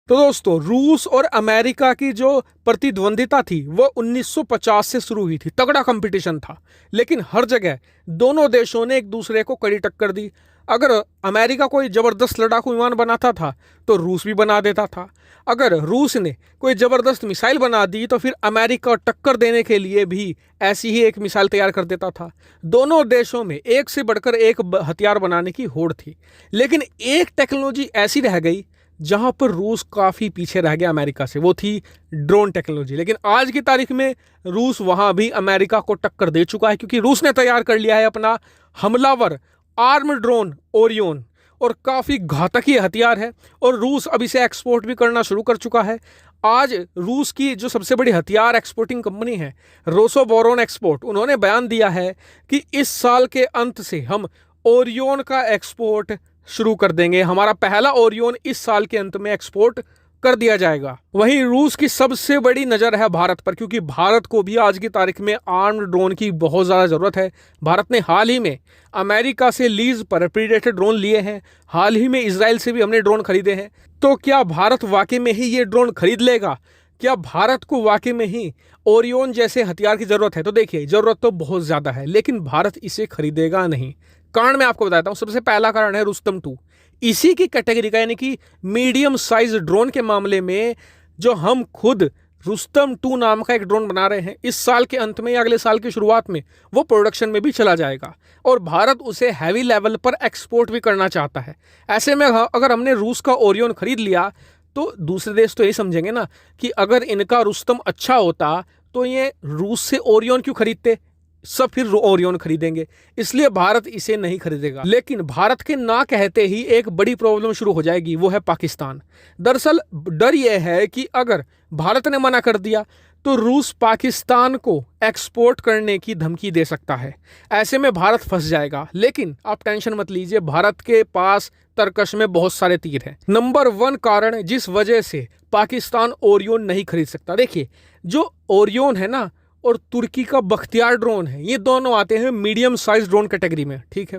तो दोस्तों, रूस और अमेरिका की जो प्रतिद्वंदिता थी वो 1950 से शुरू हुई थी। तगड़ा कंपटीशन था, लेकिन हर जगह दोनों देशों ने एक दूसरे को कड़ी टक्कर दी। अगर अमेरिका कोई जबरदस्त लड़ाकू विमान बनाता था तो रूस भी बना देता था। अगर रूस ने कोई जबरदस्त मिसाइल बना दी तो फिर अमेरिका टक्कर देने के लिए भी ऐसी ही एक मिसाइल तैयार कर देता था। दोनों देशों में एक से बढ़कर एक हथियार बनाने की होड़ थी, लेकिन एक टेक्नोलॉजी ऐसी रह गई जहां पर रूस काफ़ी पीछे रह गया अमेरिका से, वो थी ड्रोन टेक्नोलॉजी। लेकिन आज की तारीख में रूस वहां भी अमेरिका को टक्कर दे चुका है, क्योंकि रूस ने तैयार कर लिया है अपना हमलावर आर्म ड्रोन ओरियन, और काफ़ी घातक ये हथियार है और रूस अब इसे एक्सपोर्ट भी करना शुरू कर चुका है। आज रूस की जो सबसे बड़ी हथियार एक्सपोर्टिंग कंपनी है रोसोबोरोन एक्सपोर्ट, उन्होंने बयान दिया है कि इस साल के अंत से हम ओरियन का एक्सपोर्ट शुरू कर देंगे। हमारा पहला ओरियन इस साल के अंत में एक्सपोर्ट कर दिया जाएगा। वहीं रूस की सबसे बड़ी नज़र है भारत पर, क्योंकि भारत को भी आज की तारीख में आर्म्ड ड्रोन की बहुत ज़्यादा ज़रूरत है। भारत ने हाल ही में अमेरिका से लीज पर प्रीडेटर ड्रोन लिए हैं, हाल ही में इजराइल से भी हमने ड्रोन खरीदे हैं। तो क्या भारत वाकई में ही ये ड्रोन खरीद लेगा? क्या भारत को वाकई में ही ओरियन जैसे हथियार की ज़रूरत है? तो देखिए, ज़रूरत तो बहुत ज़्यादा है, लेकिन भारत इसे खरीदेगा नहीं। कारण मैं आपको बताता हूँ। सबसे पहला कारण है रुस्तम 2। इसी की कैटेगरी का, यानी कि मीडियम साइज ड्रोन के मामले में जो हम खुद रुस्तम 2 नाम का एक ड्रोन बना रहे हैं, इस साल के अंत में या अगले साल की शुरुआत में वो प्रोडक्शन में भी चला जाएगा और भारत उसे हैवी लेवल पर एक्सपोर्ट भी करना चाहता है। ऐसे में अगर हमने रूस का ओरियन खरीद लिया तो दूसरे देश तो यही समझेंगे ना कि अगर इनका रुस्तम अच्छा होता तो ये रूस से ओरियन क्यों खरीदते, सब फिर ओरियन खरीदेंगे। इसलिए भारत इसे नहीं खरीदेगा। लेकिन भारत के ना कहते ही एक बड़ी प्रॉब्लम शुरू हो जाएगी, वो है पाकिस्तान। दरअसल डर यह है कि अगर भारत ने मना कर दिया तो रूस पाकिस्तान को एक्सपोर्ट करने की धमकी दे सकता है। ऐसे में भारत फंस जाएगा। लेकिन आप टेंशन मत लीजिए, भारत के पास तरकश में बहुत सारे तीर हैं। नंबर 1 कारण जिस वजह से पाकिस्तान ओरियन नहीं खरीद सकता, देखिए, जो ओरियन है ना और तुर्की का बख्तियार ड्रोन है, ये दोनों आते हैं मीडियम साइज ड्रोन कैटेगरी में, ठीक है।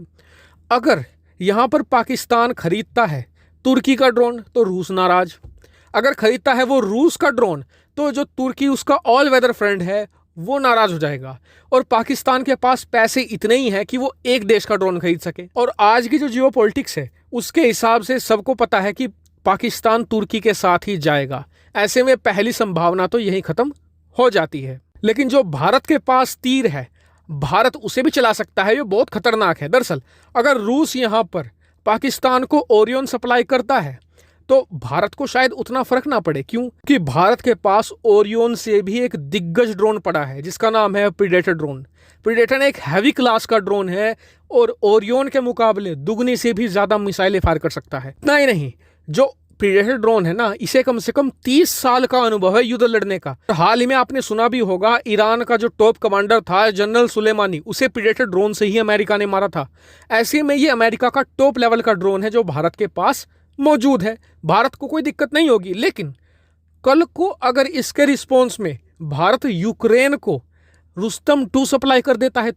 अगर यहाँ पर पाकिस्तान खरीदता है तुर्की का ड्रोन तो रूस नाराज, अगर खरीदता है वो रूस का ड्रोन तो जो तुर्की उसका ऑल वेदर फ्रेंड है वो नाराज हो जाएगा। और पाकिस्तान के पास पैसे इतने ही हैं कि वो एक देश का ड्रोन खरीद सके। और आज की जो जियोपॉलिटिक्स है उसके हिसाब से सबको पता है कि पाकिस्तान तुर्की के साथ ही जाएगा। ऐसे में पहली संभावना तो यही खत्म हो जाती है। लेकिन जो भारत के पास तीर है, भारत उसे भी चला सकता है, ये बहुत खतरनाक है। दरअसल अगर रूस यहाँ पर पाकिस्तान को ओरियन सप्लाई करता है तो भारत को शायद उतना फर्क ना पड़े। क्यों? कि भारत के पास ओरियन से भी एक दिग्गज ड्रोन पड़ा है जिसका नाम है प्रीडेटर ड्रोन। प्रीडेटर एक हैवी क्लास का ड्रोन है और ओरियन के मुकाबले दुगनी से भी ज्यादा मिसाइलें फायर कर सकता है। इतना ही नहीं, जो प्रीडेटर ड्रोन है ना, इसे कम से कम 30 साल का अनुभव है युद्ध लड़ने का। हाल ही में आपने सुना भी होगा, ईरान का जो टॉप कमांडर था जनरल सुलेमानी, उसे प्रीडेटर ड्रोन से ही अमेरिका ने मारा था। ऐसे में ये अमेरिका का टॉप लेवल का ड्रोन है जो भारत के पास मौजूद है। भारत को कोई दिक्कत नहीं होगी। लेकिन कल को अगर इसके रिस्पॉन्स में भारत यूक्रेन को रुस्तम 2 सप्लाई कर देता है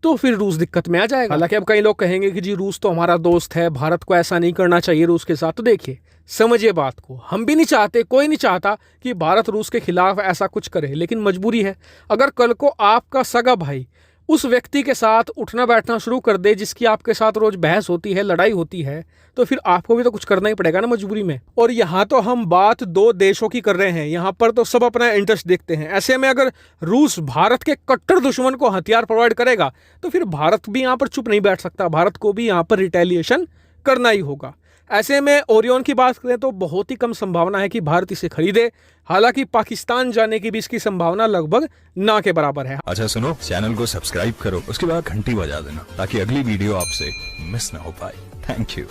तो फिर रूस दिक्कत में आ जाएगा। हालांकि अब कई लोग कहेंगे कि जी रूस तो हमारा दोस्त है, भारत को ऐसा नहीं करना चाहिए रूस के साथ। तो देखिए, समझिए बात को, हम भी नहीं चाहते, कोई नहीं चाहता कि भारत रूस के खिलाफ ऐसा कुछ करे, लेकिन मजबूरी है। अगर कल को आपका सगा भाई उस व्यक्ति के साथ उठना बैठना शुरू कर दे जिसकी आपके साथ रोज बहस होती है, लड़ाई होती है, तो फिर आपको भी तो कुछ करना ही पड़ेगा ना मजबूरी में। और यहाँ तो हम बात 2 देशों की कर रहे हैं, यहाँ पर तो सब अपना इंटरेस्ट देखते हैं। ऐसे में अगर रूस भारत के कट्टर दुश्मन को हथियार प्रोवाइड करेगा तो फिर भारत भी यहाँ पर चुप नहीं बैठ सकता, भारत को भी यहाँ पर रिटेलिएशन करना ही होगा। ऐसे में ओरियन की बात करें तो बहुत ही कम संभावना है कि भारत इसे खरीदे। हालांकि पाकिस्तान जाने की भी इसकी संभावना लगभग ना के बराबर है। अच्छा सुनो, चैनल को सब्सक्राइब करो, उसके बाद घंटी बजा देना ताकि अगली वीडियो आपसे मिस ना हो पाए। Thank you.